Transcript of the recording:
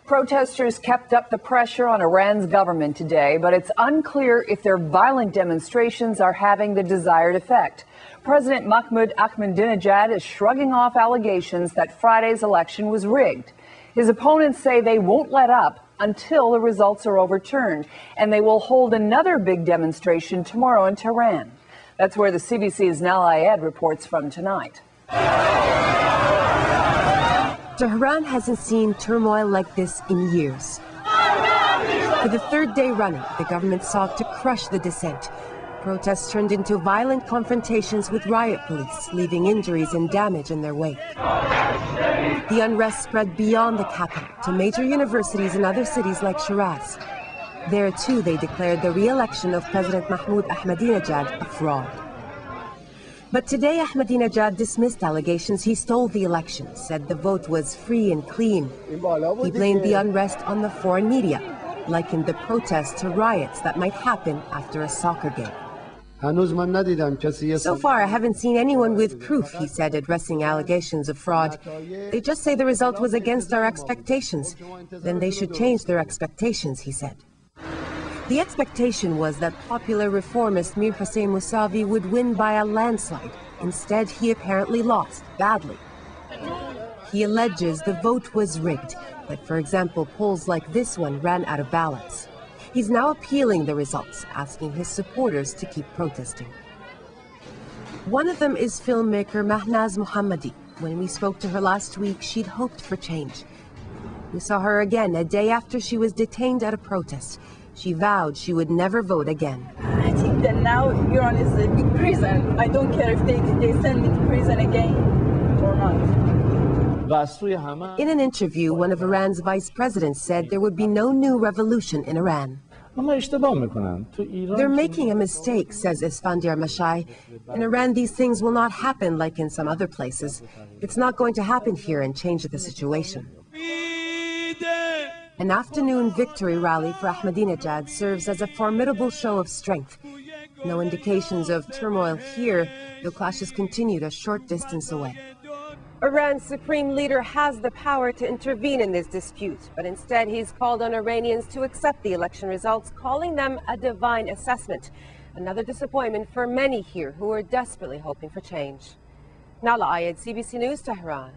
Protesters kept up the pressure on Iran's government today, but it's unclear if their violent demonstrations are having the desired effect. President Mahmoud Ahmadinejad is shrugging off allegations that Friday's election was rigged. His opponents say they won't let up until the results are overturned, and they will hold another big demonstration tomorrow in Tehran. That's where the CBC's Nal Ayed reports from tonight. Tehran hasn't seen turmoil like this in years. For the third day running, the government sought to crush the dissent. Protests turned into violent confrontations with riot police, leaving injuries and damage in their wake. The unrest spread beyond the capital to major universities in other cities like Shiraz. There too, they declared the re-election of President Mahmoud Ahmadinejad a fraud. But today, Ahmadinejad dismissed allegations he stole the election, said the vote was free and clean. He blamed the unrest on the foreign media, likened the protests to riots that might happen after a soccer game. So far, I haven't seen anyone with proof, he said, addressing allegations of fraud. They just say the result was against our expectations. Then they should change their expectations, he said. The expectation was that popular reformist Mir Hossein Mousavi would win by a landslide. Instead, he apparently lost badly. He alleges the vote was rigged, that, for example, polls like this one ran out of ballots. He's now appealing the results, asking his supporters to keep protesting. One of them is filmmaker Mahnaz Mohammadi. When we spoke to her last week, she'd hoped for change. We saw her again a day after she was detained at a protest. She vowed she would never vote again. I think that now Iran is a big prison. I don't care if they send me to prison again or not. In an interview, one of Iran's vice presidents said there would be no new revolution in Iran. They're making a mistake, says Esfandiar Mashai. In Iran, these things will not happen like in some other places. It's not going to happen here and change the situation. An afternoon victory rally for Ahmadinejad serves as a formidable show of strength. No indications of turmoil here, though clashes continued a short distance away. Iran's supreme leader has the power to intervene in this dispute, but instead he's called on Iranians to accept the election results, calling them a divine assessment. Another disappointment for many here who are desperately hoping for change. Nal Ayed, CBC News, Tehran.